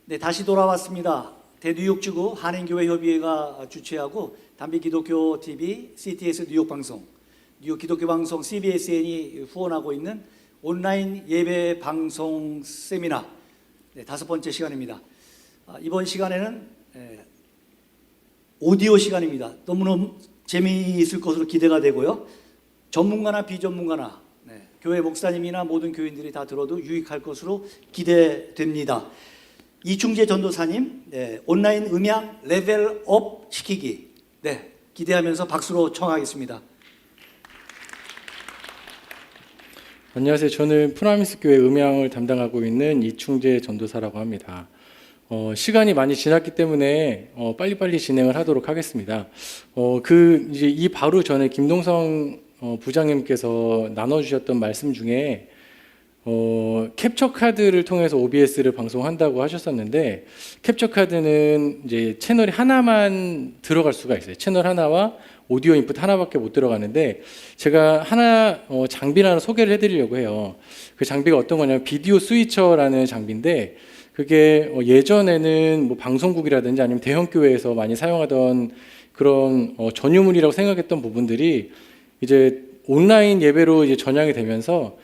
네, 다시 돌아왔습니다. 대뉴욕지구 한인교회협의회가 주최하고 담비기독교 TV, CTS 뉴욕 방송, 뉴욕 기독교 방송 CBSN이 후원하고 있는 온라인 예배 방송 세미나 네, 5번째 시간입니다. 이번 시간에는 오디오 시간입니다. 너무너무 재미있을 것으로 기대가 되고요. 전문가나 비전문가나 교회 목사님이나 모든 교인들이 다 들어도 유익할 것으로 기대됩니다. 이충재 전도사님 온라인 음향 레벨업 시키기 기대하면서 박수로 청하겠습니다. 안녕하세요. 저는 프라미스 교회 음향을 담당하고 있는 이충재 전도사라고 합니다. 시간이 많이 지났기 때문에 빨리빨리 진행을 하도록 하겠습니다. 이제 이 바로 전에 김동성 부장님께서 나눠주셨던 말씀 중에 캡처 카드를 통해서 OBS를 방송한다고 하셨었는데, 캡처 카드는 이제 채널이 하나만 들어갈 수가 있어요. 채널 하나와 오디오 인풋 하나밖에 못 들어가는데, 제가 장비를 하나 소개를 해드리려고 해요. 그 장비가 어떤 거냐면 비디오 스위처라는 장비인데, 그게 예전에는 뭐 방송국이라든지 아니면 대형 교회에서 많이 사용하던 그런 전유물이라고 생각했던 부분들이 이제 온라인 예배로 이제 전향이 되면서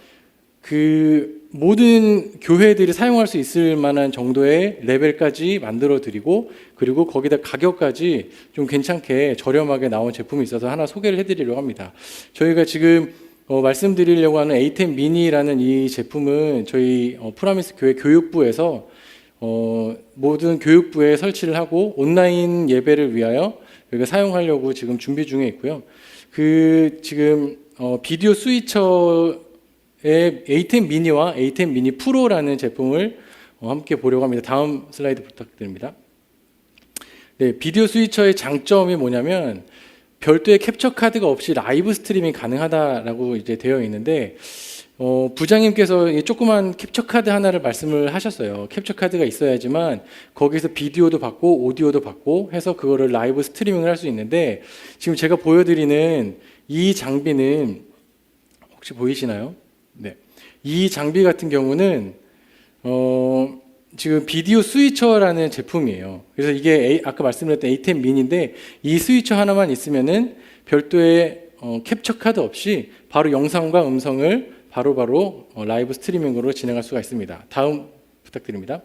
그 모든 교회들이 사용할 수 있을 만한 정도의 레벨까지 만들어 드리고, 그리고 거기다 가격까지 좀 괜찮게 저렴하게 나온 제품이 있어서 하나 소개를 해드리려고 합니다. 저희가 지금 말씀드리려고 하는 A10 미니라는 이 제품은 저희 프라미스 교회 교육부에서 모든 교육부에 설치를 하고 온라인 예배를 위하여 저희가 사용하려고 지금 준비 중에 있고요. 지금 비디오 스위처의 A10 미니와 A10 미니 프로라는 제품을 함께 보려고 합니다. 다음 슬라이드 부탁드립니다. 네, 비디오 스위처의 장점이 뭐냐면 별도의 캡처 카드가 없이 라이브 스트리밍이 가능하다라고 이제 되어 있는데, 부장님께서 이 조그만 캡처 카드 하나를 말씀을 하셨어요. 캡처 카드가 있어야지만 거기서 비디오도 받고 오디오도 받고 해서 그거를 라이브 스트리밍을 할 수 있는데, 지금 제가 보여드리는 이 장비는 혹시 보이시나요? 네, 이 장비 같은 경우는 지금 비디오 스위처라는 제품이에요. 그래서 이게 아까 말씀드렸던 A10 미니인데, 이 스위처 하나만 있으면은 별도의 캡처 카드 없이 바로 영상과 음성을 바로 라이브 스트리밍으로 진행할 수가 있습니다. 다음 부탁드립니다.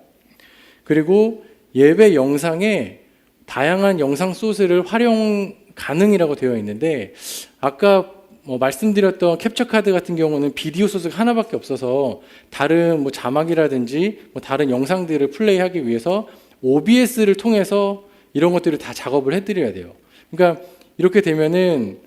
그리고 예배 영상에 다양한 영상 소스를 활용 가능이라고 되어 있는데, 아까 말씀드렸던 캡처 카드 같은 경우는 비디오 소스가 하나밖에 없어서 다른 자막이라든지 다른 영상들을 플레이하기 위해서 OBS를 통해서 이런 것들을 다 작업을 해드려야 돼요. 그러니까 이렇게 되면은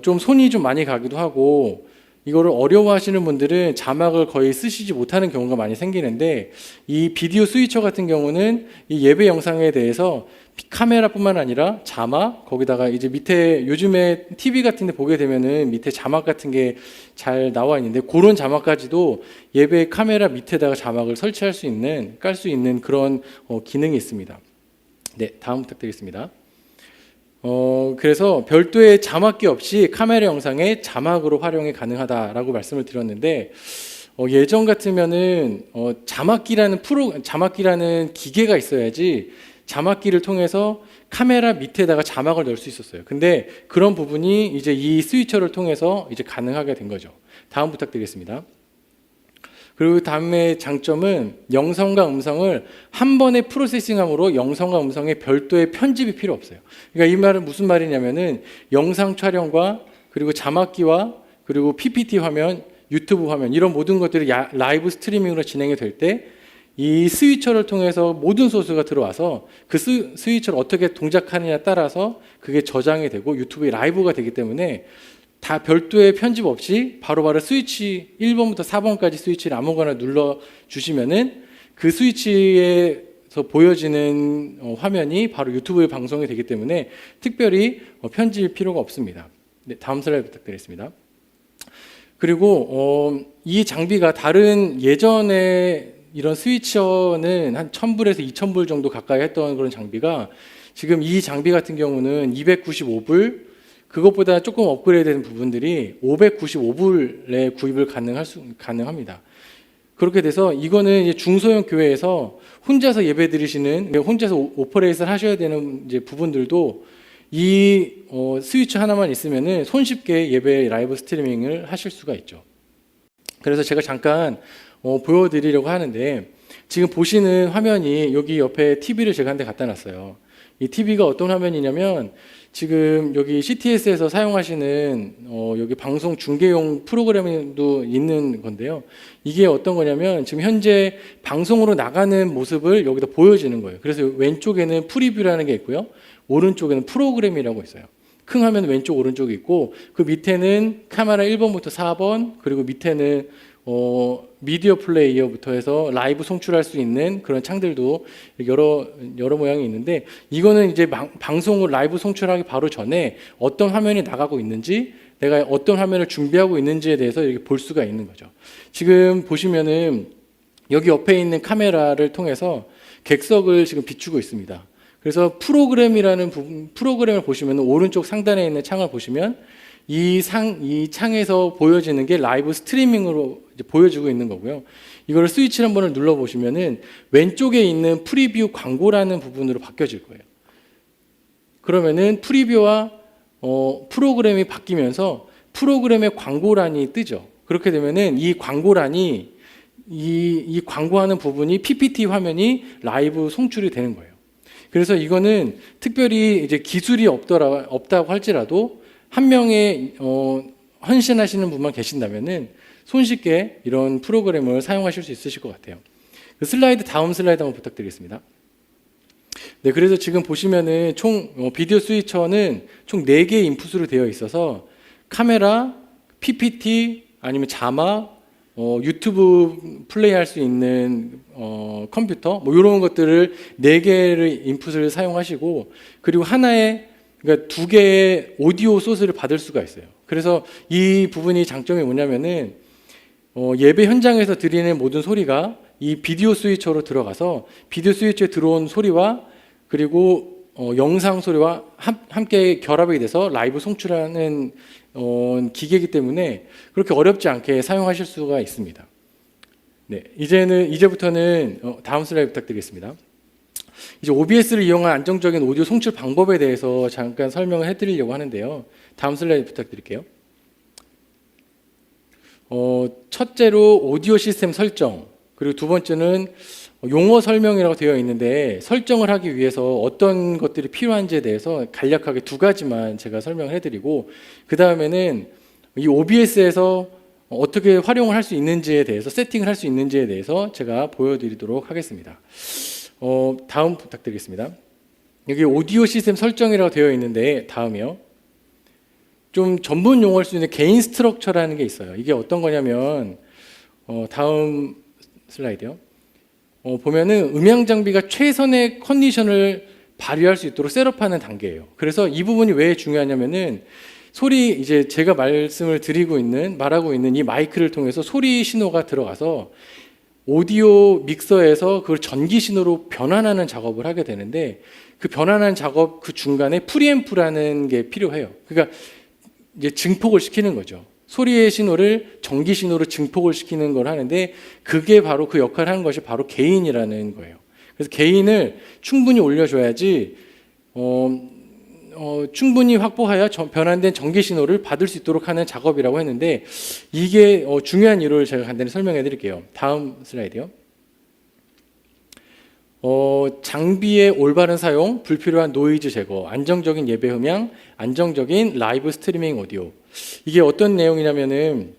좀 손이 좀 많이 가기도 하고, 이거를 어려워하시는 분들은 자막을 거의 쓰시지 못하는 경우가 많이 생기는데, 이 비디오 스위처 같은 경우는 이 예배 영상에 대해서 카메라뿐만 아니라 자막, 거기다가 이제 밑에 요즘에 TV 같은 데 보게 되면은 밑에 자막 같은 게 잘 나와 있는데, 그런 자막까지도 예배 카메라 밑에다가 자막을 설치할 수 있는, 깔 수 있는 그런 기능이 있습니다. 네, 다음 부탁드리겠습니다. 그래서 별도의 자막기 없이 카메라 영상에 자막으로 활용이 가능하다라고 말씀을 드렸는데, 예전 같으면은 자막기라는 기계가 있어야지 자막기를 통해서 카메라 밑에다가 자막을 넣을 수 있었어요. 근데 그런 부분이 이제 이 스위처를 통해서 이제 가능하게 된 거죠. 다음 부탁드리겠습니다. 그리고 다음에 장점은 영상과 음성을 한 번에 프로세싱함으로 영상과 음성에 별도의 편집이 필요 없어요. 그러니까 이 말은 무슨 말이냐면은 영상 촬영과 그리고 자막기와 그리고 PPT 화면, 유튜브 화면, 이런 모든 것들이 라이브 스트리밍으로 진행이 될 때 이 스위처를 통해서 모든 소스가 들어와서 그 스위처를 어떻게 동작하느냐에 따라서 그게 저장이 되고 유튜브에 라이브가 되기 때문에 다 별도의 편집 없이 바로바로 스위치 1번부터 4번까지 스위치를 아무거나 눌러 주시면은 그 스위치에서 보여지는 화면이 바로 유튜브에 방송이 되기 때문에 특별히 편집이 필요가 없습니다. 네, 다음 슬라이드 부탁드리겠습니다. 그리고 이 장비가 다른 예전에 이런 스위처는 한 1,000불에서 2,000불 정도 가까이 했던 그런 장비가, 지금 이 장비 같은 경우는 295불, 그것보다 조금 업그레이드 된 부분들이 595불에 구입을 가능합니다. 그렇게 돼서 이거는 이제 중소형 교회에서 혼자서 예배 드리시는, 혼자서 오퍼레이트를 하셔야 되는 이제 부분들도 이 스위치 하나만 있으면은 손쉽게 예배 라이브 스트리밍을 하실 수가 있죠. 그래서 제가 잠깐 보여드리려고 하는데, 지금 보시는 화면이 여기 옆에 TV를 제가 한 대 갖다 놨어요. 이 TV가 어떤 화면이냐면 지금 여기 CTS에서 사용하시는 여기 방송 중계용 프로그램도 있는 건데요. 이게 어떤 거냐면 지금 현재 방송으로 나가는 모습을 여기다 보여지는 거예요. 그래서 왼쪽에는 프리뷰라는 게 있고요. 오른쪽에는 프로그램이라고 있어요. 큰 화면 왼쪽 오른쪽이 있고 그 밑에는 카메라 1번부터 4번 그리고 밑에는 미디어 플레이어부터 해서 라이브 송출할 수 있는 그런 창들도 여러 모양이 있는데, 이거는 이제 방송을 라이브 송출하기 바로 전에 어떤 화면이 나가고 있는지, 내가 어떤 화면을 준비하고 있는지에 대해서 이렇게 볼 수가 있는 거죠. 지금 보시면은 여기 옆에 있는 카메라를 통해서 객석을 지금 비추고 있습니다. 그래서 프로그램을 보시면 오른쪽 상단에 있는 창을 보시면 이 창에서 보여지는 게 라이브 스트리밍으로 이제 보여지고 있는 거고요. 이거를 스위치를 한 번을 눌러 보시면은 왼쪽에 있는 프리뷰 광고라는 부분으로 바뀌어질 거예요. 그러면은 프리뷰와 프로그램이 바뀌면서 프로그램의 광고란이 뜨죠. 그렇게 되면은 이 광고란이 이 광고하는 부분이 PPT 화면이 라이브 송출이 되는 거예요. 그래서 이거는 특별히 이제 기술이 없다고 할지라도 한 명의 헌신하시는 분만 계신다면은 손쉽게 이런 프로그램을 사용하실 수 있으실 것 같아요. 그 다음 슬라이드 한번 부탁드리겠습니다. 네, 그래서 지금 보시면은 비디오 스위처는 총 4개의 인풋으로 되어 있어서 카메라, PPT, 아니면 자막, 유튜브 플레이할 수 있는 컴퓨터, 뭐 이런 것들을 4개의 인풋을 사용하시고, 그리고 그러니까 2개의 오디오 소스를 받을 수가 있어요. 그래서 이 부분이 장점이 뭐냐면은 예배 현장에서 들리는 모든 소리가 이 비디오 스위처로 들어가서 비디오 스위처에 들어온 소리와 그리고 영상 소리와 함께 결합이 돼서 라이브 송출하는 기계이기 때문에 그렇게 어렵지 않게 사용하실 수가 있습니다. 네, 이제부터는 다음 슬라이드 부탁드리겠습니다. 이제 OBS를 이용한 안정적인 오디오 송출 방법에 대해서 잠깐 설명을 해드리려고 하는데요. 다음 슬라이드 부탁드릴게요. 첫째로 오디오 시스템 설정, 그리고 두 번째는 용어 설명이라고 되어 있는데 설정을 하기 위해서 어떤 것들이 필요한지에 대해서 간략하게 2가지만 제가 설명을 해드리고, 그 다음에는 이 OBS에서 어떻게 활용을 할 수 있는지에 대해서, 세팅을 할 수 있는지에 대해서 제가 보여드리도록 하겠습니다. 다음 부탁드리겠습니다. 여기 오디오 시스템 설정이라고 되어 있는데, 다음이요. 좀 전문 용어일 수 있는 개인 스트럭처라는 게 있어요. 이게 어떤 거냐면, 다음 슬라이드요. 보면은 음향 장비가 최선의 컨디션을 발휘할 수 있도록 셋업하는 단계예요. 그래서 이 부분이 왜 중요하냐면은 이제 제가 말하고 있는 이 마이크를 통해서 소리 신호가 들어가서 오디오 믹서에서 그걸 전기 신호로 변환하는 작업을 하게 되는데, 그 변환하는 작업 그 중간에 프리앰프라는 게 필요해요. 그러니까 이제 증폭을 시키는 거죠. 소리의 신호를 전기 신호로 증폭을 시키는 걸 하는데, 그게 바로 그 역할을 하는 것이 바로 게인이라는 거예요. 그래서 게인을 충분히 올려줘야지 충분히 확보하여 변환된 전기 신호를 받을 수 있도록 하는 작업이라고 했는데, 이게 중요한 이유를 제가 간단히 설명해 드릴게요. 다음 슬라이드요. 장비의 올바른 사용, 불필요한 노이즈 제거, 안정적인 예배 음향, 안정적인 라이브 스트리밍 오디오. 이게 어떤 내용이냐면은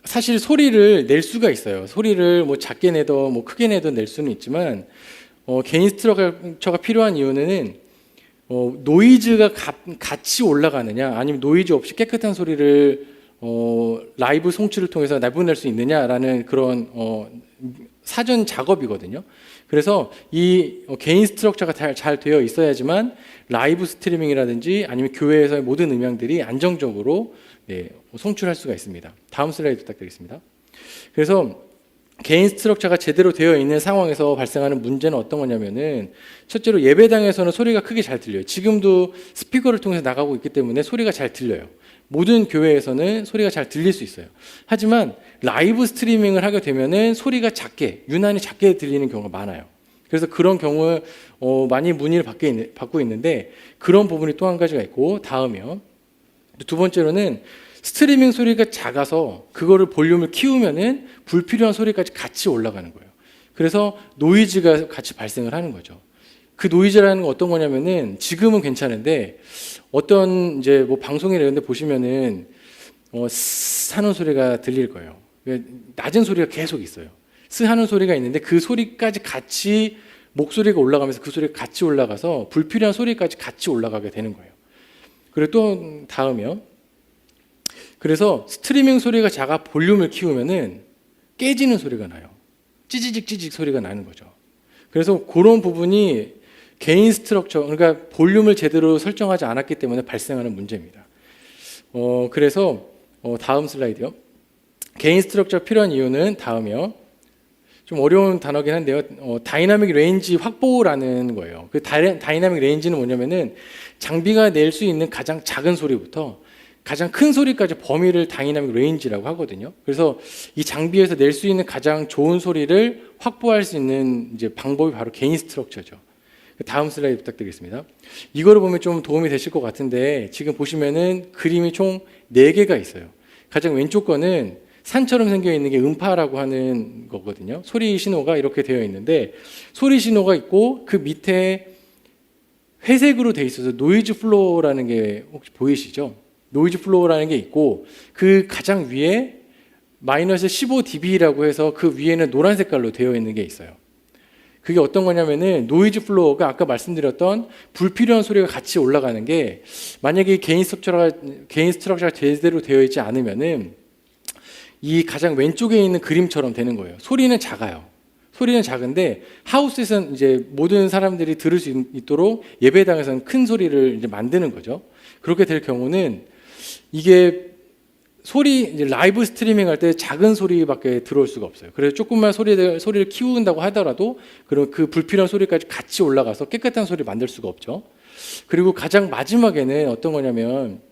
사실 소리를 낼 수가 있어요. 소리를 뭐 작게 내도 뭐 크게 내도 낼 수는 있지만 개인 스트럭처가 필요한 이유는 노이즈가 같이 올라가느냐, 아니면 노이즈 없이 깨끗한 소리를 라이브 송출을 통해서 내보낼 수 있느냐라는 그런 사전 작업이거든요. 그래서 이 개인 스트럭처가 잘 되어 있어야지만 라이브 스트리밍이라든지 아니면 교회에서의 모든 음향들이 안정적으로 송출할 수가 있습니다. 다음 슬라이드 부탁드리겠습니다. 그래서 개인 스트럭처가 제대로 되어 있는 상황에서 발생하는 문제는 어떤 거냐면은, 첫째로 예배당에서는 소리가 크게 잘 들려요. 지금도 스피커를 통해서 나가고 있기 때문에 소리가 잘 들려요. 모든 교회에서는 소리가 잘 들릴 수 있어요. 하지만 라이브 스트리밍을 하게 되면은 소리가 작게, 유난히 작게 들리는 경우가 많아요. 그래서 그런 경우에 많이 문의를 받고 있는데 그런 부분이 또 한 가지가 있고, 다음이요. 두 번째로는 스트리밍 소리가 작아서 그거를 볼륨을 키우면은 불필요한 소리까지 같이 올라가는 거예요. 그래서 노이즈가 같이 발생을 하는 거죠. 그 노이즈라는 건 어떤 거냐면은 지금은 괜찮은데 어떤 이제 뭐 방송이나 이런 데 보시면은 스 하는 소리가 들릴 거예요. 낮은 소리가 계속 있어요. 스 하는 소리가 있는데 그 소리까지 같이 목소리가 올라가면서 그 소리가 같이 올라가서 불필요한 소리까지 같이 올라가게 되는 거예요. 그리고 또 다음이요. 그래서 스트리밍 소리가 작아 볼륨을 키우면은 깨지는 소리가 나요. 찌지직 소리가 나는 거죠. 그래서 그런 부분이 개인 스트럭처, 그러니까 볼륨을 제대로 설정하지 않았기 때문에 발생하는 문제입니다. 그래서 다음 슬라이드요. 개인 스트럭처 필요한 이유는 다음이요. 좀 어려운 단어긴 한데요. 다이나믹 레인지 확보라는 거예요. 그 다이나믹 레인지는 뭐냐면은 장비가 낼 수 있는 가장 작은 소리부터 가장 큰 소리까지 범위를 다이나믹 레인지라고 하거든요. 그래서 이 장비에서 낼 수 있는 가장 좋은 소리를 확보할 수 있는 이제 방법이 바로 개인 스트럭처죠. 다음 슬라이드 부탁드리겠습니다. 이거를 보면 좀 도움이 되실 것 같은데 지금 보시면은 그림이 총 4개가 있어요. 가장 왼쪽 거는 산처럼 생겨 있는 게 음파라고 하는 거거든요. 소리 신호가 이렇게 되어 있는데 소리 신호가 있고 그 밑에 회색으로 되어 있어서 노이즈 플로어라는 게 혹시 보이시죠? 노이즈 플로어라는 게 있고 그 가장 위에 마이너스 15dB라고 해서 그 위에는 노란 색깔로 되어 있는 게 있어요. 그게 어떤 거냐면은 노이즈 플로어가 아까 말씀드렸던 불필요한 소리가 같이 올라가는 게 만약에 개인 스트럭처가 제대로 되어 있지 않으면은 이 가장 왼쪽에 있는 그림처럼 되는 거예요. 소리는 작아요. 소리는 작은데 하우스에서는 이제 모든 사람들이 들을 수 있도록 예배당에서는 큰 소리를 이제 만드는 거죠. 그렇게 될 경우는 이게 이제 라이브 스트리밍 할 때 작은 소리밖에 들어올 수가 없어요. 그래서 조금만 소리를 키운다고 하더라도 그럼 그 불필요한 소리까지 같이 올라가서 깨끗한 소리를 만들 수가 없죠. 그리고 가장 마지막에는 어떤 거냐면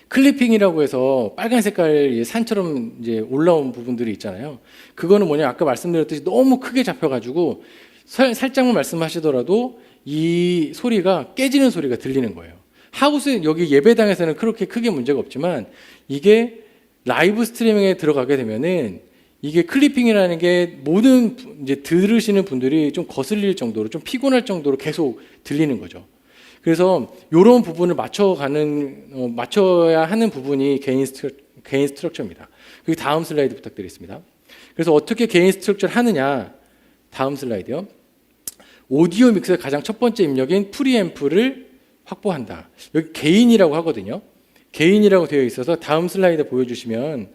클리핑이라고 해서 빨간 색깔 산처럼 이제 올라온 부분들이 있잖아요. 그거는 뭐냐, 아까 말씀드렸듯이 너무 크게 잡혀가지고 살짝만 말씀하시더라도 이 소리가 깨지는 소리가 들리는 거예요. 하우스 여기 예배당에서는 그렇게 크게 문제가 없지만 이게 라이브 스트리밍에 들어가게 되면은 이게 클리핑이라는 게 모든 이제 들으시는 분들이 좀 거슬릴 정도로 좀 피곤할 정도로 계속 들리는 거죠. 그래서 이런 부분을 맞춰야 하는 부분이 개인 스트럭처입니다. 그리고 다음 슬라이드 부탁드리겠습니다. 그래서 어떻게 개인 스트럭처를 하느냐? 다음 슬라이드요. 오디오 믹서의 가장 첫 번째 입력인 프리앰프를 확보한다. 여기 개인이라고 하거든요. 개인이라고 되어 있어서 다음 슬라이드 보여주시면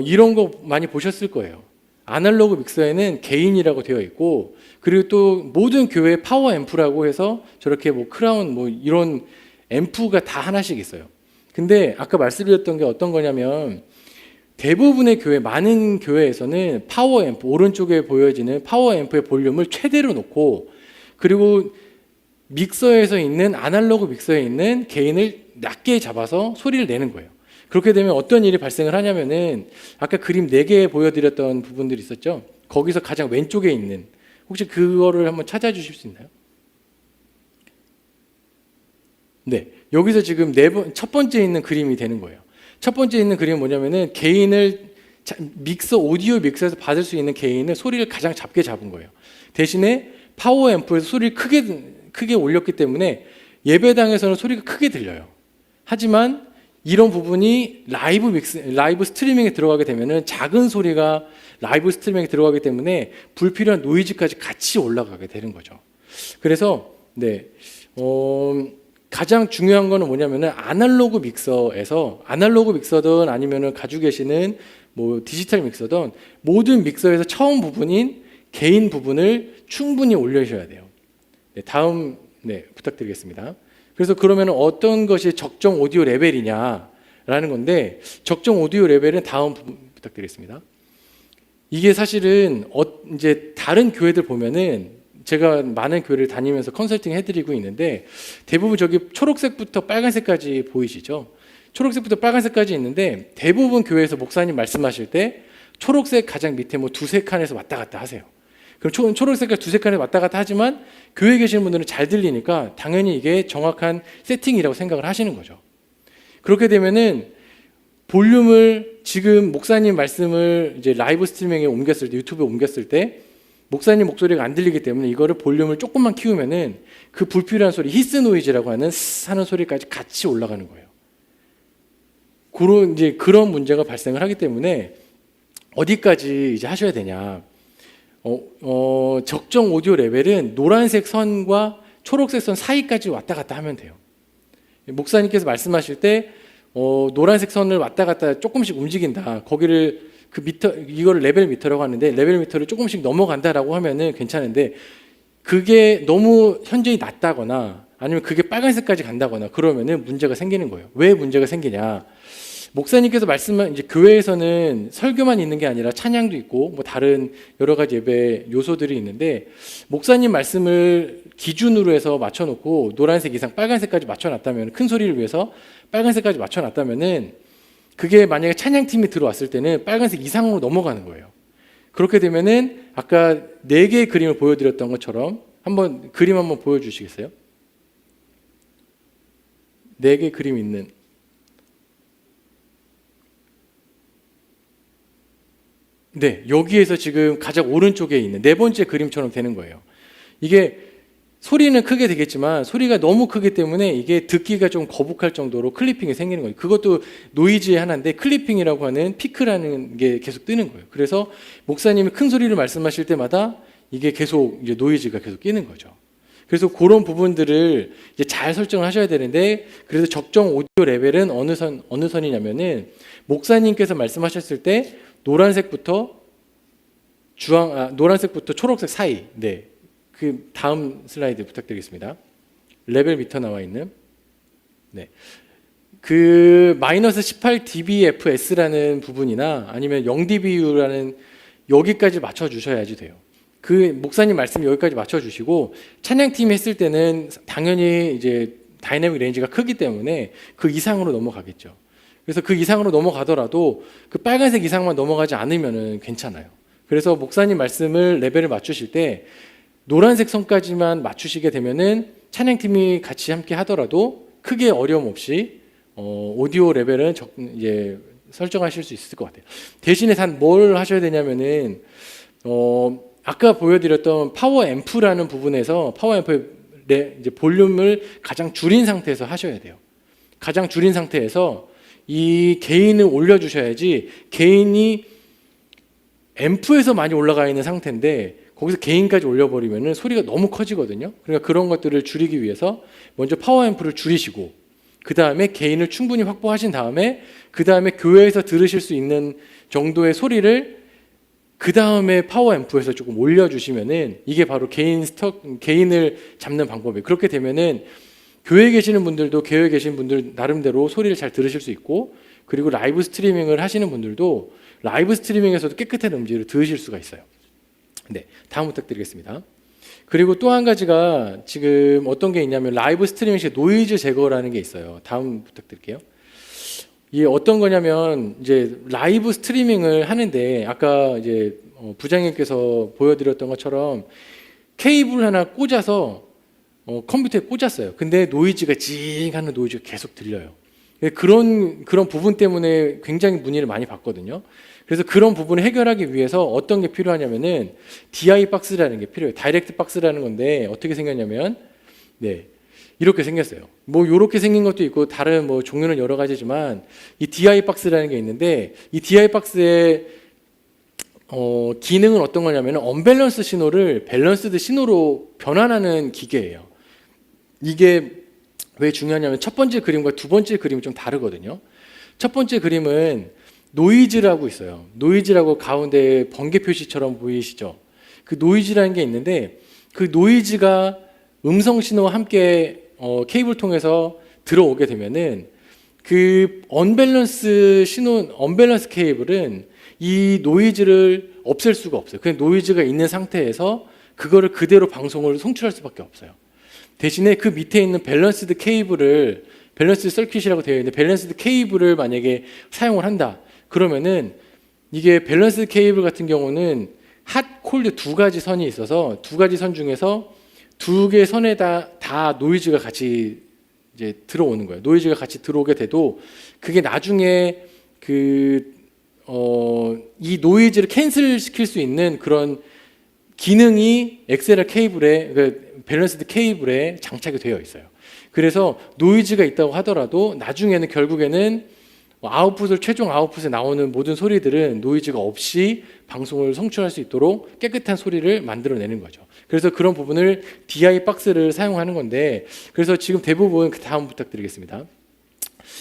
이런 거 많이 보셨을 거예요. 아날로그 믹서에는 개인이라고 되어 있고 그리고 또 모든 교회 파워 앰프라고 해서 저렇게 뭐 크라운 뭐 이런 앰프가 다 하나씩 있어요. 근데 아까 말씀드렸던 게 어떤 거냐면 대부분의 교회, 많은 교회에서는 파워 앰프, 오른쪽에 보여지는 파워 앰프의 볼륨을 최대로 놓고 그리고 믹서에서 있는 아날로그 믹서에 있는 게인을 낮게 잡아서 소리를 내는 거예요. 그렇게 되면 어떤 일이 발생을 하냐면은 아까 그림 4개 보여드렸던 부분들이 있었죠. 거기서 가장 왼쪽에 있는 혹시 그거를 한번 찾아주실 수 있나요? 네, 여기서 지금 첫 번째 있는 그림이 되는 거예요. 첫 번째 있는 그림은 뭐냐면은 게인을 오디오 믹서에서 받을 수 있는 게인을 소리를 가장 작게 잡은 거예요. 대신에 파워 앰프에서 소리를 크게 올렸기 때문에 예배당에서는 소리가 크게 들려요. 하지만 이런 부분이 라이브 스트리밍에 들어가게 되면은 작은 소리가 라이브 스트리밍에 들어가기 때문에 불필요한 노이즈까지 같이 올라가게 되는 거죠. 그래서 가장 중요한 거는 뭐냐면은 아날로그 믹서든 아니면은 가지고 계시는 뭐 디지털 믹서든 모든 믹서에서 처음 부분인 개인 부분을 충분히 올려주셔야 돼요. 다음 부탁드리겠습니다. 그래서 그러면 어떤 것이 적정 오디오 레벨이냐라는 건데 적정 오디오 레벨은 다음 부분 부탁드리겠습니다. 이게 사실은 이제 다른 교회들 보면은 제가 많은 교회를 다니면서 컨설팅 해드리고 있는데 대부분 저기 초록색부터 빨간색까지 보이시죠? 초록색부터 빨간색까지 있는데 대부분 교회에서 목사님 말씀하실 때 초록색 가장 밑에 뭐 두세 칸에서 왔다 갔다 하세요. 그럼 초록색깔 두세 칸에서 왔다 갔다 하지만 교회에 계시는 분들은 잘 들리니까 당연히 이게 정확한 세팅이라고 생각을 하시는 거죠. 그렇게 되면은 볼륨을 지금 목사님 말씀을 이제 라이브 스트리밍에 옮겼을 때, 유튜브에 옮겼을 때 목사님 목소리가 안 들리기 때문에 이거를 볼륨을 조금만 키우면은 그 불필요한 소리, 히스 노이즈라고 하는 하는 소리까지 같이 올라가는 거예요. 그런 문제가 발생을 하기 때문에 어디까지 이제 하셔야 되냐. 적정 오디오 레벨은 노란색 선과 초록색 선 사이까지 왔다 갔다 하면 돼요. 목사님께서 말씀하실 때 노란색 선을 왔다 갔다 조금씩 움직인다. 거기를 이거를 레벨 미터라고 하는데 레벨 미터를 조금씩 넘어간다라고 하면은 괜찮은데 그게 너무 현저히 낮다거나 아니면 그게 빨간색까지 간다거나 그러면은 문제가 생기는 거예요. 왜 문제가 생기냐? 목사님께서 말씀한 이제 교회에서는 설교만 있는 게 아니라 찬양도 있고 뭐 다른 여러 가지 예배 요소들이 있는데 목사님 말씀을 기준으로 해서 맞춰놓고 노란색 이상 빨간색까지 맞춰놨다면 큰 소리를 위해서 빨간색까지 맞춰놨다면은 그게 만약에 찬양팀이 들어왔을 때는 빨간색 이상으로 넘어가는 거예요. 그렇게 되면은 아까 4개의 그림을 보여드렸던 것처럼 그림 한번 보여주시겠어요? 4개의 그림 있는 네, 여기에서 지금 가장 오른쪽에 있는 4번째 그림처럼 되는 거예요. 이게 소리는 크게 되겠지만 소리가 너무 크기 때문에 이게 듣기가 좀 거북할 정도로 클리핑이 생기는 거예요. 그것도 노이즈의 하나인데 클리핑이라고 하는 피크라는 게 계속 뜨는 거예요. 그래서 목사님이 큰 소리를 말씀하실 때마다 이게 계속 이제 노이즈가 계속 끼는 거죠. 그래서 그런 부분들을 이제 잘 설정을 하셔야 되는데 그래서 적정 오디오 레벨은 어느 선이냐면은 목사님께서 말씀하셨을 때 노란색부터 초록색 사이. 네. 그 다음 슬라이드 부탁드리겠습니다. 레벨 미터 나와 있는. 네. 그 마이너스 18 dBFS라는 부분이나 아니면 0 dBU라는 여기까지 맞춰 주셔야지 돼요. 그 목사님 말씀 여기까지 맞춰 주시고 찬양팀이 했을 때는 당연히 이제 다이내믹 레인지가 크기 때문에 그 이상으로 넘어가겠죠. 그래서 그 이상으로 넘어가더라도 그 빨간색 이상만 넘어가지 않으면은 괜찮아요. 그래서 목사님 말씀을 레벨을 맞추실 때 노란색 선까지만 맞추시게 되면은 찬양팀이 같이 함께 하더라도 크게 어려움 없이 오디오 레벨은 이제 설정하실 수 있을 것 같아요. 대신에 단 뭘 하셔야 되냐면은 아까 보여드렸던 파워 앰프라는 부분에서 파워 앰프의 이제 볼륨을 가장 줄인 상태에서 하셔야 돼요. 가장 줄인 상태에서 이 게인을 올려주셔야지 게인이 앰프에서 많이 올라가 있는 상태인데 거기서 게인까지 올려버리면 소리가 너무 커지거든요. 그러니까 그런 것들을 줄이기 위해서 먼저 파워 앰프를 줄이시고 그 다음에 게인을 충분히 확보하신 다음에 그 다음에 교회에서 들으실 수 있는 정도의 소리를 그 다음에 파워 앰프에서 조금 올려주시면은 이게 바로 게인을 잡는 방법이에요. 그렇게 되면은 교회에 계시는 분들도 교회에 계신 분들 나름대로 소리를 잘 들으실 수 있고 그리고 라이브 스트리밍을 하시는 분들도 라이브 스트리밍에서도 깨끗한 음질을 들으실 수가 있어요. 네, 다음 부탁드리겠습니다. 그리고 또 한 가지가 지금 어떤 게 있냐면 라이브 스트리밍 시 노이즈 제거라는 게 있어요. 다음 부탁드릴게요. 이게 어떤 거냐면 이제 라이브 스트리밍을 하는데 아까 이제 부장님께서 보여드렸던 것처럼 케이블 하나 꽂아서 컴퓨터에 꽂았어요. 근데 노이즈가 징 하는 노이즈가 계속 들려요. 그런 부분 때문에 굉장히 문의를 많이 받거든요. 그래서 그런 부분을 해결하기 위해서 어떤 게 필요하냐면은 DI 박스라는 게 필요해요. 다이렉트 박스라는 건데 어떻게 생겼냐면 네. 이렇게 생겼어요. 뭐 이렇게 생긴 것도 있고 다른 뭐 종류는 여러 가지지만 이 DI 박스라는 게 있는데 이 DI 박스의 기능은 어떤 거냐면 언밸런스 신호를 밸런스드 신호로 변환하는 기계예요. 이게 왜 중요하냐면 첫 번째 그림과 두 번째 그림이 좀 다르거든요. 첫 번째 그림은 노이즈라고 있어요. 노이즈라고 가운데 번개 표시처럼 보이시죠? 그 노이즈라는 게 있는데 그 노이즈가 음성 신호와 함께 케이블 통해서 들어오게 되면은 그 언밸런스 케이블은 이 노이즈를 없앨 수가 없어요. 그냥 노이즈가 있는 상태에서 그거를 그대로 방송을 송출할 수밖에 없어요. 대신에 그 밑에 있는 밸런스드 케이블을 밸런스드 서킷이라고 되어 있는데 밸런스드 케이블을 만약에 사용을 한다. 그러면은 이게 밸런스드 케이블 같은 경우는 핫, 콜드 두 가지 선이 있어서 두 가지 선 중에서 두 개 선에다 다 노이즈가 같이 이제 들어오는 거예요. 노이즈가 같이 들어오게 돼도 그게 나중에 이 노이즈를 캔슬 시킬 수 있는 그런 기능이 XLR 케이블에, 밸런스드 케이블에 장착이 되어 있어요. 그래서 노이즈가 있다고 하더라도 나중에는 결국에는 최종 아웃풋에 나오는 모든 소리들은 노이즈가 없이 방송을 성취할 수 있도록 깨끗한 소리를 만들어내는 거죠. 그래서 그런 부분을 DI 박스를 사용하는 건데, 그래서 지금 대부분 그 다음 부탁드리겠습니다.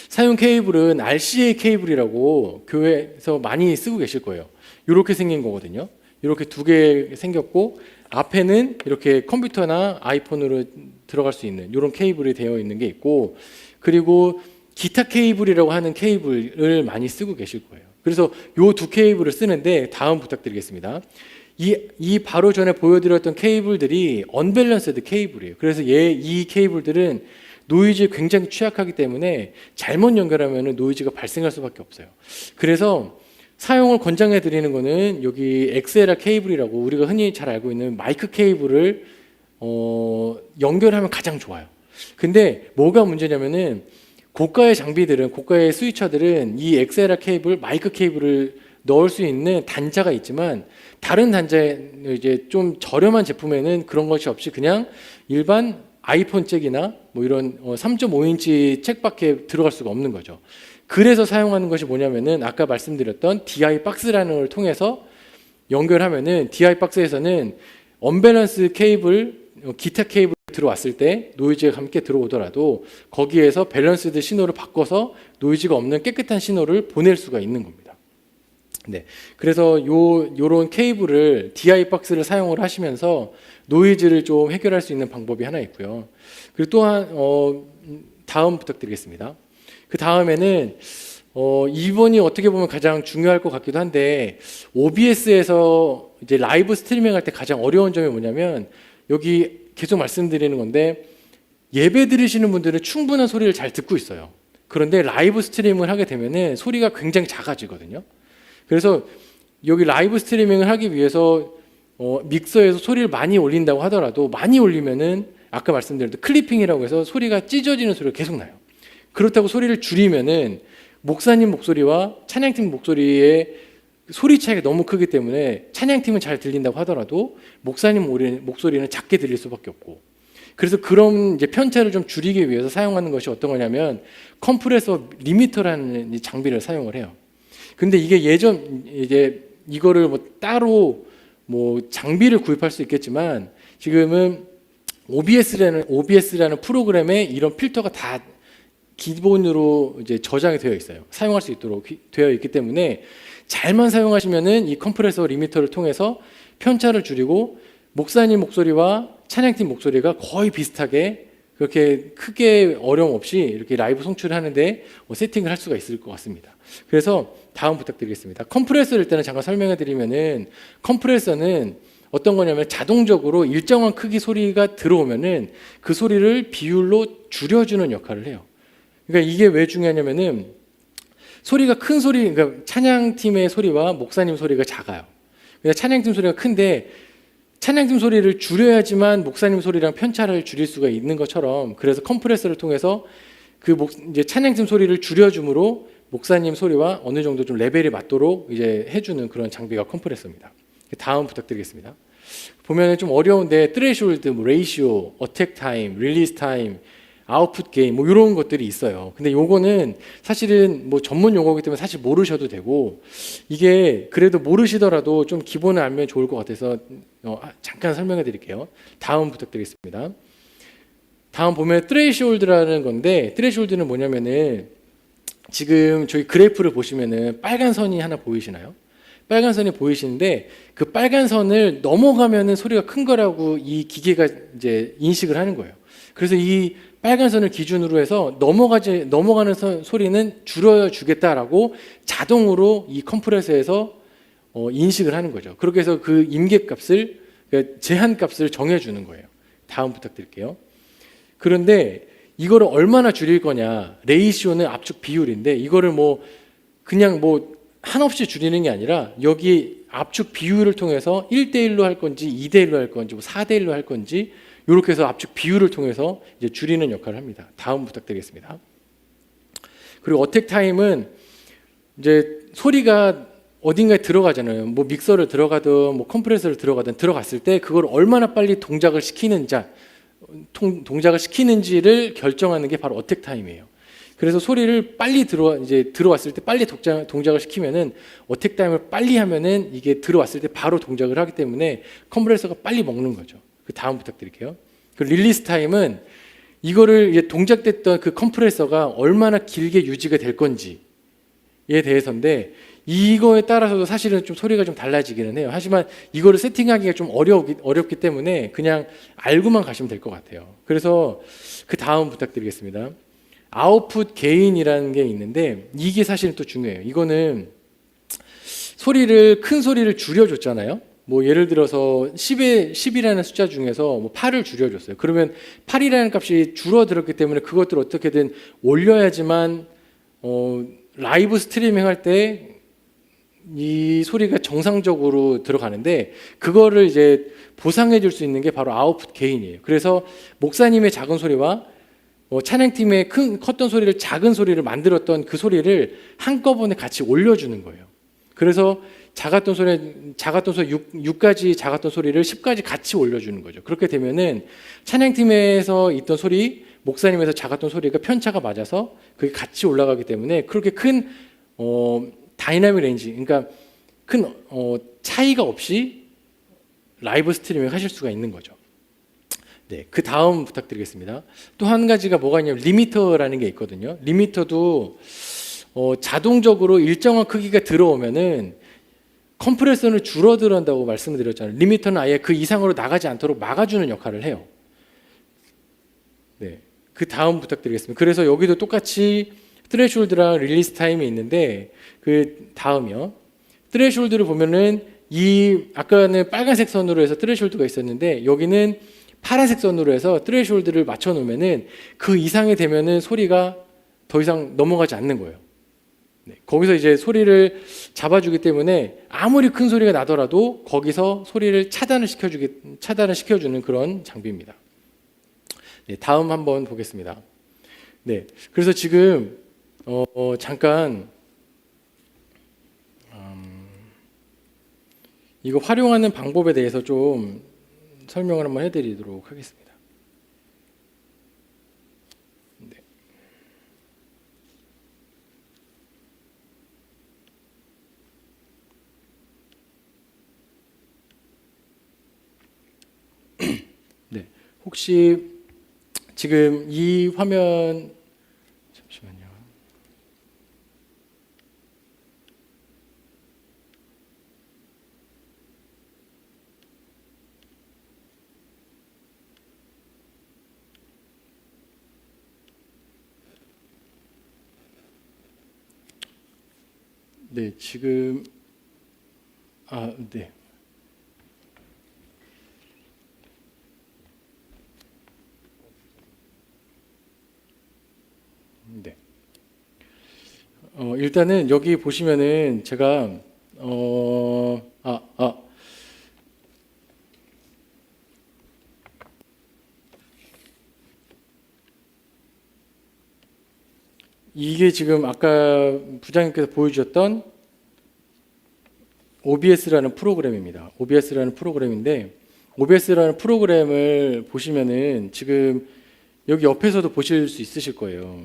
사용 케이블은 RCA 케이블이라고 교회에서 많이 쓰고 계실 거예요. 이렇게 생긴 거거든요. 이렇게 두 개 생겼고 앞에는 이렇게 컴퓨터나 아이폰으로 들어갈 수 있는 이런 케이블이 되어 있는 게 있고, 그리고 기타 케이블이라고 하는 케이블을 많이 쓰고 계실 거예요. 그래서 이 두 케이블을 쓰는데 다음 부탁드리겠습니다. 이 바로 전에 보여드렸던 케이블들이 언밸런스드 케이블이에요. 그래서 이 케이블들은 노이즈에 굉장히 취약하기 때문에 잘못 연결하면 노이즈가 발생할 수밖에 없어요. 그래서 사용을 권장해 드리는 거는 여기 XLR 케이블이라고 우리가 흔히 잘 알고 있는 마이크 케이블을 연결하면 가장 좋아요. 근데 뭐가 문제냐면은 고가의 장비들은, 고가의 스위처들은 이 XLR 케이블, 마이크 케이블을 넣을 수 있는 단자가 있지만 다른 단자에 이제 좀 저렴한 제품에는 그런 것이 없이 그냥 일반 아이폰 잭이나 뭐 이런 3.5인치 잭밖에 들어갈 수가 없는 거죠. 그래서 사용하는 것이 뭐냐면은 아까 말씀드렸던 DI 박스라는 걸 통해서 연결하면은 DI 박스에서는 언밸런스 케이블, 기타 케이블 들어왔을 때 노이즈가 함께 들어오더라도 거기에서 밸런스드 신호를 바꿔서 노이즈가 없는 깨끗한 신호를 보낼 수가 있는 겁니다. 네, 그래서 요런 케이블을 DI 박스를 사용을 하시면서 노이즈를 좀 해결할 수 있는 방법이 하나 있고요. 그리고 또한 다음 부탁드리겠습니다. 그 다음에는 이번이 어떻게 보면 가장 중요할 것 같기도 한데 OBS에서 이제 라이브 스트리밍 할 때 가장 어려운 점이 뭐냐면 여기 계속 말씀드리는 건데 예배 드리시는 분들은 충분한 소리를 잘 듣고 있어요. 그런데 라이브 스트리밍을 하게 되면은 소리가 굉장히 작아지거든요. 그래서 여기 라이브 스트리밍을 하기 위해서 믹서에서 소리를 많이 올린다고 하더라도 많이 올리면은 아까 말씀드렸던 클리핑이라고 해서 소리가 찢어지는 소리가 계속 나요. 그렇다고 소리를 줄이면은 목사님 목소리와 찬양팀 목소리의 소리 차이가 너무 크기 때문에 찬양팀은 잘 들린다고 하더라도 목사님 목소리는 작게 들릴 수밖에 없고, 그래서 그런 이제 편차를 좀 줄이기 위해서 사용하는 것이 어떤 거냐면 컴프레서 리미터라는 장비를 사용을 해요. 근데 이게 이제 이거를 뭐 따로 뭐 장비를 구입할 수 있겠지만 지금은 OBS라는 프로그램에 이런 필터가 다 기본으로 이제 저장이 되어 있어요. 사용할 수 있도록 되어 있기 때문에 잘만 사용하시면은 이 컴프레서 리미터를 통해서 편차를 줄이고 목사님 목소리와 찬양팀 목소리가 거의 비슷하게 그렇게 크게 어려움 없이 이렇게 라이브 송출을 하는데 세팅을 할 수가 있을 것 같습니다. 그래서 다음 부탁드리겠습니다. 컴프레서를 일단은 잠깐 설명해 드리면은 컴프레서는 어떤 거냐면 자동적으로 일정한 크기 소리가 들어오면은 그 소리를 비율로 줄여주는 역할을 해요. 그러니까 이게 왜 중요하냐면은 소리가 큰 소리, 그러니까 찬양팀의 소리와 목사님 소리가 작아요. 그러니까 찬양팀 소리가 큰데 찬양팀 소리를 줄여야지만 목사님 소리랑 편차를 줄일 수가 있는 것처럼, 그래서 컴프레서를 통해서 이제 찬양팀 소리를 줄여줌으로 목사님 소리와 어느 정도 좀 레벨이 맞도록 이제 해주는 그런 장비가 컴프레서입니다. 다음 부탁드리겠습니다. 보면은 좀 어려운데 트레이숄드, 뭐 레이시오, 어택 타임, 릴리스 타임, 아웃풋 게인 뭐 이런 것들이 있어요. 근데 요거는 사실은 뭐 전문 용어이기 때문에 사실 모르셔도 되고, 이게 그래도 모르시더라도 좀 기본을 알면 좋을 것 같아서 잠깐 설명해 드릴게요. 다음 부탁드리겠습니다. 다음 보면 트레이숄드라는 건데, 트레이숄드는 뭐냐면은 지금 저희 그래프를 보시면은 빨간 선이 하나 보이시나요? 빨간 선이 보이시는데 그 빨간 선을 넘어가면은 소리가 큰 거라고 이 기계가 이제 인식을 하는 거예요. 그래서 이 빨간 선을 기준으로 해서 넘어가는 소리는 줄여주겠다라고 자동으로 이 컴프레서에서 인식을 하는 거죠. 그렇게 해서 그 임계값을, 그러니까 제한값을 정해주는 거예요. 다음 부탁드릴게요. 그런데 이거를 얼마나 줄일 거냐. 레이시오는 압축 비율인데 이거를 뭐 그냥 뭐 한없이 줄이는 게 아니라 여기 압축 비율을 통해서 1대1로 할 건지 2대1로 할 건지 뭐 4대1로 할 건지 이렇게 해서 압축 비율을 통해서 이제 줄이는 역할을 합니다. 다음 부탁드리겠습니다. 그리고 어택 타임은 이제 소리가 어딘가에 들어가잖아요. 뭐 믹서를 들어가든 뭐 컴프레서를 들어가든 들어갔을 때 그걸 얼마나 빨리 동작을 시키는지를 결정하는 게 바로 어택 타임이에요. 그래서 소리를 빨리 들어왔을 때 빨리 동작을 시키면은 어택 타임을 빨리 하면은 이게 들어왔을 때 바로 동작을 하기 때문에 컴프레서가 빨리 먹는 거죠. 그 다음 부탁드릴게요. 그 릴리스 타임은 이거를 이제 동작됐던 그 컴프레서가 얼마나 길게 유지가 될 건지에 대해서인데 이거에 따라서도 사실은 좀 소리가 좀 달라지기는 해요. 하지만 이거를 세팅하기가 좀 어렵기 때문에 그냥 알고만 가시면 될 것 같아요. 그래서 그 다음 부탁드리겠습니다. 아웃풋 게인이라는 게 있는데 이게 사실은 또 중요해요. 이거는 큰 소리를 줄여줬잖아요. 뭐 예를 들어서 10이라는 숫자 중에서 뭐 8을 줄여줬어요. 그러면 8이라는 값이 줄어들었기 때문에 그것들을 어떻게든 올려야지만 라이브 스트리밍 할 때 이 소리가 정상적으로 들어가는데 그거를 이제 보상해 줄 수 있는 게 바로 아웃풋 게인이에요. 그래서 목사님의 작은 소리와 찬양팀의 컸던 소리를 작은 소리를 만들었던 그 소리를 한꺼번에 같이 올려주는 거예요. 그래서 작았던 소리 6까지 작았던 소리를 10까지 같이 올려주는 거죠. 그렇게 되면은 찬양팀에서 있던 소리, 목사님에서 작았던 소리가 편차가 맞아서 그게 같이 올라가기 때문에 그렇게 큰 다이나믹 레인지, 그러니까 큰 차이가 없이 라이브 스트리밍 하실 수가 있는 거죠. 네, 그 다음 부탁드리겠습니다. 또 한 가지가 뭐가 있냐면 리미터라는 게 있거든요. 리미터도 자동적으로 일정한 크기가 들어오면은 컴프레서는 줄어든다고 말씀을 드렸잖아요. 리미터는 아예 그 이상으로 나가지 않도록 막아주는 역할을 해요. 네, 그 다음 부탁드리겠습니다. 그래서 여기도 똑같이 트레시홀드랑 릴리스 타임이 있는데 그 다음이요. 트레시홀드를 보면은 아까는 빨간색 선으로 해서 트레시홀드가 있었는데 여기는 파란색 선으로 해서 트레시홀드를 맞춰 놓으면은 그 이상이 되면은 소리가 더 이상 넘어가지 않는 거예요. 네, 거기서 이제 소리를 잡아주기 때문에 아무리 큰 소리가 나더라도 거기서 소리를 차단을 시켜주는 그런 장비입니다. 네, 다음 한번 보겠습니다. 네, 그래서 지금 잠깐 이거 활용하는 방법에 대해서 좀 설명을 한번 해드리도록 하겠습니다. 네. 네. 혹시 지금 이 화면 잠시만요. 네, 지금 네. 네. 일단은 여기 보시면은 제가 이게 지금 아까 부장님께서 보여주셨던 OBS라는 프로그램입니다. OBS라는 프로그램인데 OBS라는 프로그램을 보시면은 지금 여기 옆에서도 보실 수 있으실 거예요.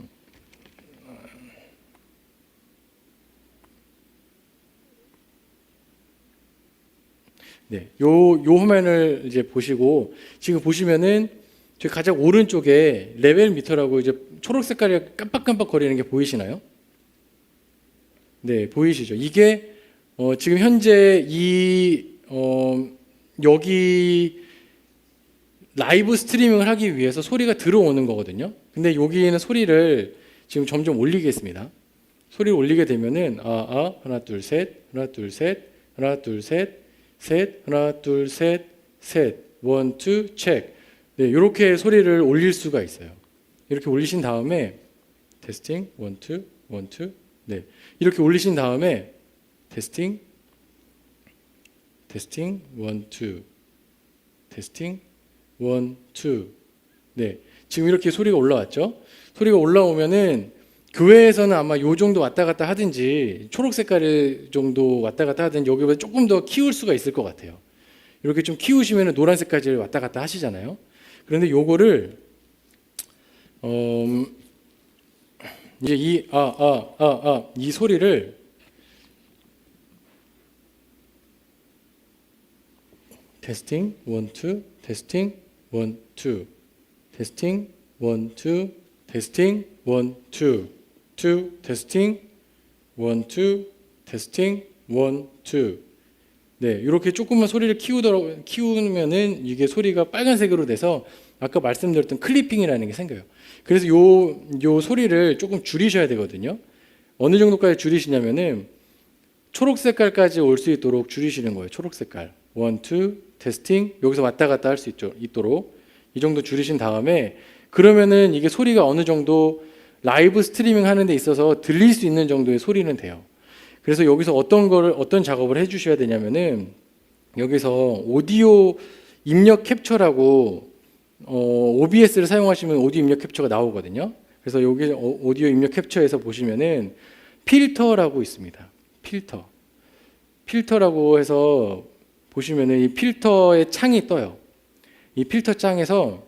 네, 요 화면을 이제 보시고 지금 보시면은 저 가장 오른쪽에 레벨 미터라고 이제 초록 색깔이 깜빡깜빡 거리는 게 보이시나요? 네, 보이시죠? 이게 지금 현재 여기 라이브 스트리밍을 하기 위해서 소리가 들어오는 거거든요. 근데 여기에는 소리를 지금 점점 올리겠습니다. 소리를 올리게 되면은 하나 둘 셋, 하나 둘 셋, 하나 둘 셋, 셋, 하나 둘 셋, 셋, 원, 투, 체크. 네, 이렇게 소리를 올릴 수가 있어요. 이렇게 올리신 다음에 테스팅 1, 2, 1, 2 네. 이렇게 올리신 다음에 테스팅 1, 2 테스팅 1, 2 네. 지금 이렇게 소리가 올라왔죠? 소리가 올라오면은 교회에서는 아마 요 정도 왔다 갔다 하든지 초록 색깔 정도 왔다 갔다 하든지 여기보다 조금 더 키울 수가 있을 것 같아요. 이렇게 좀 키우시면 노란색까지 왔다 갔다 하시잖아요. 그런데 요거를 이제 이 소리를 테스팅 1, 2 테스팅 1, 2 테스팅 1, 2 테스팅 1, 2 2 테스팅 1, 2 테스팅 1, 2 네, 이렇게 조금만 소리를 키우면은 이게 소리가 빨간색으로 돼서 아까 말씀드렸던 클리핑이라는 게 생겨요. 그래서 요 소리를 조금 줄이셔야 되거든요. 어느 정도까지 줄이시냐면은 초록 색깔까지 올 수 있도록 줄이시는 거예요. 초록 색깔. 1, 2 테스팅 여기서 왔다 갔다 할 수 있도록 이 정도 줄이신 다음에 그러면은 이게 소리가 어느 정도 라이브 스트리밍 하는 데 있어서 들릴 수 있는 정도의 소리는 돼요. 그래서 여기서 어떤 작업을 해 주셔야 되냐면은 여기서 오디오 입력 캡처라고 OBS를 사용하시면 오디오 입력 캡처가 나오거든요. 그래서 여기 오디오 입력 캡처에서 보시면은 필터라고 있습니다. 필터라고 해서 보시면은 이 필터의 창이 떠요. 이 필터 창에서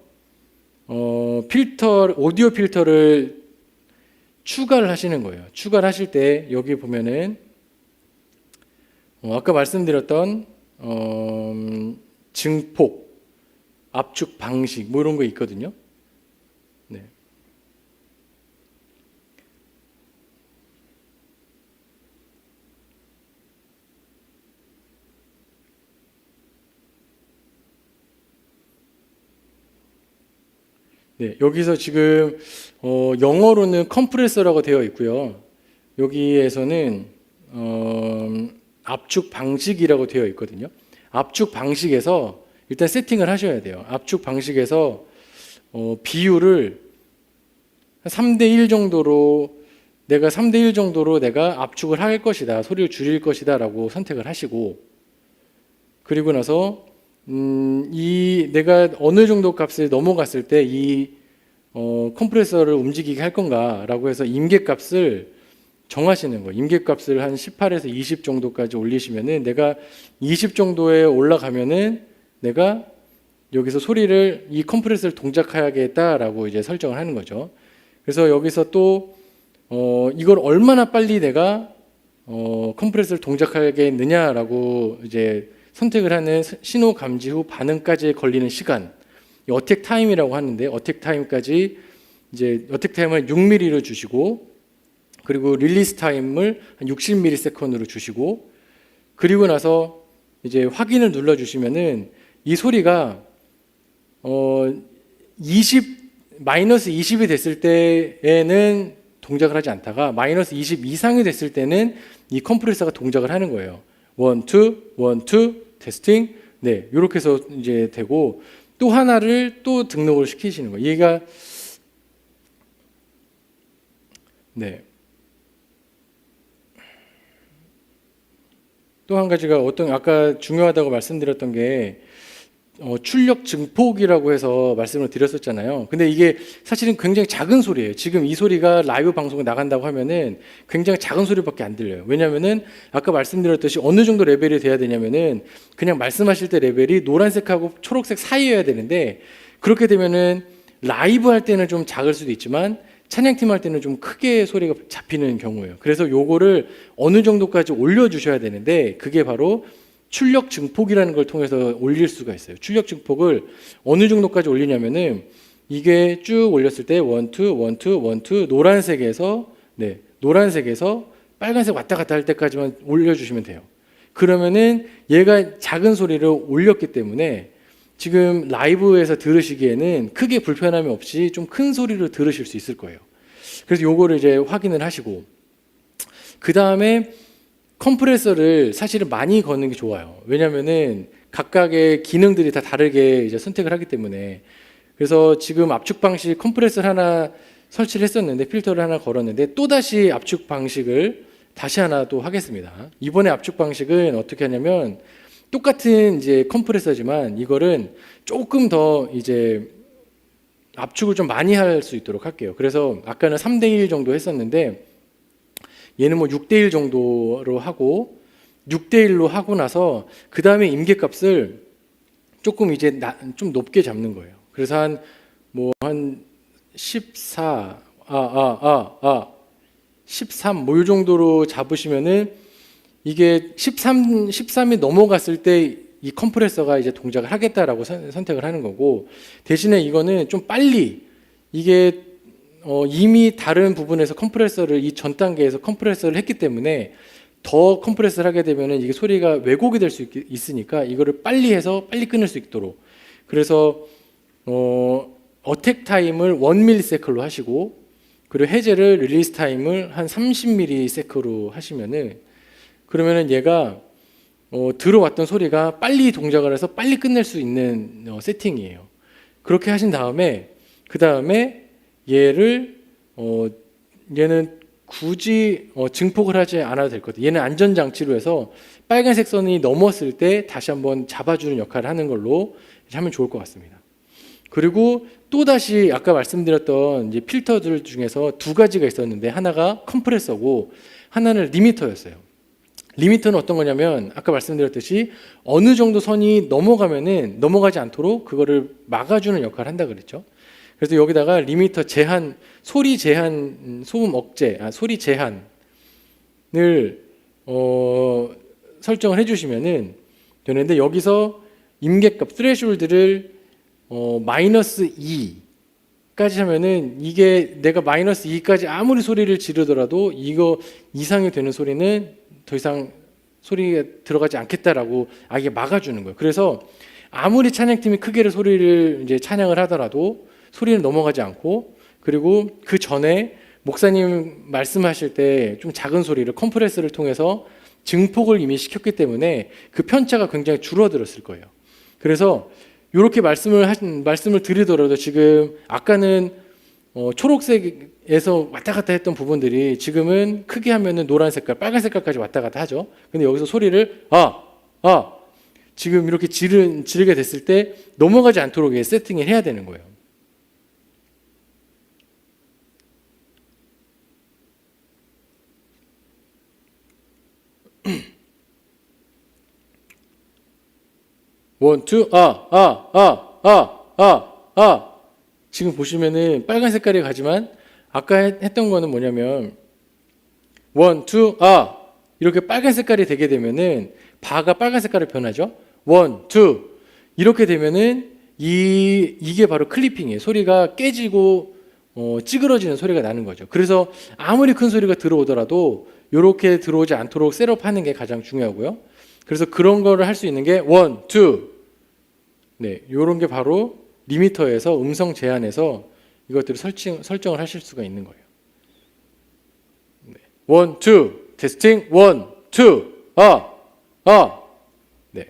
오디오 필터를 추가를 하시는 거예요. 추가를 하실 때 여기 보면은 아까 말씀드렸던 증폭, 압축 방식 뭐 이런 거 있거든요. 네. 네, 여기서 지금 영어로는 컴프레서라고 되어 있고요. 여기에서는 압축 방식이라고 되어 있거든요. 압축 방식에서 일단 세팅을 하셔야 돼요. 압축 방식에서 비율을 3대1 정도로 내가 3대1 정도로 내가 압축을 할 것이다. 소리를 줄일 것이다 라고 선택을 하시고 그리고 나서 내가 어느 정도 값을 넘어갔을 때 이 컴프레서를 움직이게 할 건가라고 해서 임계값을 정하시는 거예요. 임계값을 한 18에서 20 정도까지 올리시면은 내가 20 정도에 올라가면은 내가 여기서 소리를 이 컴프레서를 동작하겠다라고 이제 설정을 하는 거죠. 그래서 여기서 또 이걸 얼마나 빨리 내가 컴프레서를 동작하겠느냐라고 이제 선택을 하는 신호 감지 후 반응까지 걸리는 시간, 이 어택 타임이라고 하는데 어택 타임까지 이제 어택 타임을 6mm로 주시고 그리고 릴리스 타임을 한 60ms 주시고 그리고 나서 이제 확인을 눌러 주시면은 이 소리가 마이너스 20이 됐을 때에는 동작을 하지 않다가 마이너스 20 이상이 됐을 때는 이 컴프레서가 동작을 하는 거예요. 1, 2, 1, 2 테스팅. 네, 이렇게 해서 이제 되고 또 하나를 또 등록을 시키시는 거예요. 얘가 네. 또 한 가지가 아까 중요하다고 말씀드렸던 게 출력 증폭이라고 해서 말씀을 드렸었잖아요. 근데 이게 사실은 굉장히 작은 소리예요. 지금 이 소리가 라이브 방송에 나간다고 하면은 굉장히 작은 소리밖에 안 들려요. 왜냐면은 아까 말씀드렸듯이 어느 정도 레벨이 돼야 되냐면은 그냥 말씀하실 때 레벨이 노란색하고 초록색 사이여야 되는데 그렇게 되면은 라이브 할 때는 좀 작을 수도 있지만 찬양팀 할 때는 좀 크게 소리가 잡히는 경우예요. 그래서 요거를 어느 정도까지 올려주셔야 되는데 그게 바로 출력 증폭이라는 걸 통해서 올릴 수가 있어요. 출력 증폭을 어느 정도까지 올리냐면은 이게 쭉 올렸을 때 1, 2, 1, 2, 1, 2 노란색에서 빨간색 왔다 갔다 할 때까지만 올려주시면 돼요. 그러면은 얘가 작은 소리를 올렸기 때문에 지금 라이브에서 들으시기에는 크게 불편함이 없이 좀 큰 소리로 들으실 수 있을 거예요. 그래서 요거를 이제 확인을 하시고 그 다음에 컴프레서를 사실은 많이 거는 게 좋아요. 왜냐면은 각각의 기능들이 다 다르게 이제 선택을 하기 때문에 그래서 지금 압축 방식 컴프레서를 하나 설치를 했었는데 필터를 하나 걸었는데 또다시 압축 방식을 다시 하나 또 하겠습니다. 이번에 압축 방식은 어떻게 하냐면 똑같은 이제 컴프레서지만 이거는 조금 더 이제 압축을 좀 많이 할 수 있도록 할게요. 그래서 아까는 3대1 정도 했었는데 얘는 뭐 6대1 정도로 하고 6대1로 하고 나서 그 다음에 임계값을 조금 이제 좀 높게 잡는 거예요. 그래서 한 14, 13, 뭐 이 정도로 잡으시면은 이게 13이 넘어갔을 때 이 컴프레서가 이제 동작을 하겠다라고 선택을 하는 거고, 대신에 이거는 좀 빨리 이게 이미 다른 부분에서 컴프레서를 이 전 단계에서 컴프레서를 했기 때문에 더 컴프레서를 하게 되면은 이게 소리가 왜곡이 될 수 있으니까 이거를 빨리 해서 빨리 끊을 수 있도록, 그래서 어택 타임을 1ms로 하시고 그리고 해제를 릴리스 타임을 한 30ms로 하시면은 그러면은 얘가 들어왔던 소리가 빨리 동작을 해서 빨리 끝낼 수 있는 세팅이에요. 그렇게 하신 다음에 그 다음에 얘는 굳이 증폭을 하지 않아도 될 것 같아요. 얘는 안전장치로 해서 빨간색 선이 넘었을 때 다시 한번 잡아주는 역할을 하는 걸로 하면 좋을 것 같습니다. 그리고 또다시 아까 말씀드렸던 이제 필터들 중에서 두 가지가 있었는데 하나가 컴프레서고 하나는 리미터였어요. 리미터는 어떤 거냐면 아까 말씀드렸듯이 어느 정도 선이 넘어가면은 넘어가지 않도록 그거를 막아주는 역할을 한다 그랬죠. 그래서 여기다가 리미터 제한, 소리 제한, 소음 억제, 소리 제한을 설정을 해주시면은 되는데 여기서 임계값 스레숄드를 마이너스 2까지 하면은 이게 내가 마이너스 2까지 아무리 소리를 지르더라도 이거 이상이 되는 소리는 더 이상 소리가 들어가지 않겠다라고 아예 막아주는 거예요. 그래서 아무리 찬양팀이 크게 소리를 이제 찬양을 하더라도 소리는 넘어가지 않고, 그리고 그 전에 목사님 말씀하실 때 좀 작은 소리를 컴프레서를 통해서 증폭을 이미 시켰기 때문에 그 편차가 굉장히 줄어들었을 거예요. 그래서 이렇게 말씀을 드리더라도 지금 아까는 초록색에서 왔다 갔다 했던 부분들이 지금은 크게 하면은 노란 색깔, 빨간 색깔까지 왔다 갔다 하죠. 근데 여기서 소리를 지금 이렇게 지르게 됐을 때 넘어가지 않도록 세팅을 해야 되는 거예요. 원, 투, 지금 보시면은 빨간 색깔이 가지만 아까 했던 거는 뭐냐면 원, 투, 이렇게 빨간 색깔이 되게 되면은 바가 빨간 색깔로 변하죠. 원, 투 이렇게 되면은 이게 바로 클리핑이에요. 소리가 깨지고 찌그러지는 소리가 나는 거죠. 그래서 아무리 큰 소리가 들어오더라도 이렇게 들어오지 않도록 셋업하는 게 가장 중요하고요. 그래서 그런 거를 할 수 있는 게 원, 투, 네, 이런 게 바로 리미터에서 음성 제한에서 이것들을 설정을 하실 수가 있는 거예요. 네. 원, 투, 테스팅, 원, 투, 네.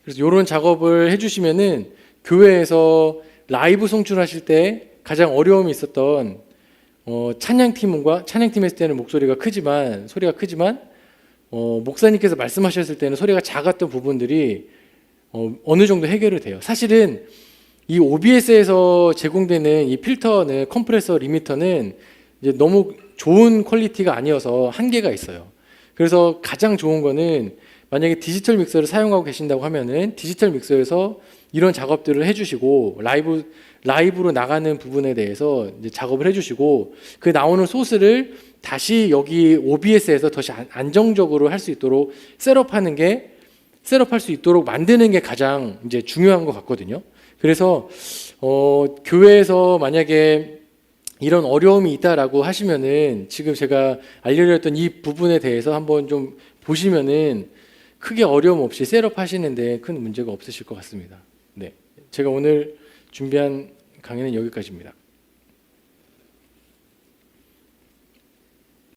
그래서 이런 작업을 해주시면은 교회에서 라이브 송출하실 때 가장 어려움이 있었던 찬양팀과 찬양팀 했을 때는 소리가 크지만 목사님께서 말씀하셨을 때는 소리가 작았던 부분들이 어느 정도 해결이 돼요. 사실은 이 OBS에서 제공되는 이 필터는 컴프레서 리미터는 이제 너무 좋은 퀄리티가 아니어서 한계가 있어요. 그래서 가장 좋은 거는 만약에 디지털 믹서를 사용하고 계신다고 하면은 디지털 믹서에서 이런 작업들을 해주시고 라이브로 나가는 부분에 대해서 이제 작업을 해주시고 그 나오는 소스를 다시 여기 OBS에서 더 안정적으로 할 수 있도록 셋업할 수 있도록 만드는 게 가장 이제 중요한 것 같거든요. 그래서 교회에서 만약에 이런 어려움이 있다라고 하시면은 지금 제가 알려드렸던 이 부분에 대해서 한번 좀 보시면은 크게 어려움 없이 셋업하시는데 큰 문제가 없으실 것 같습니다. 네, 제가 오늘 준비한 강의는 여기까지입니다.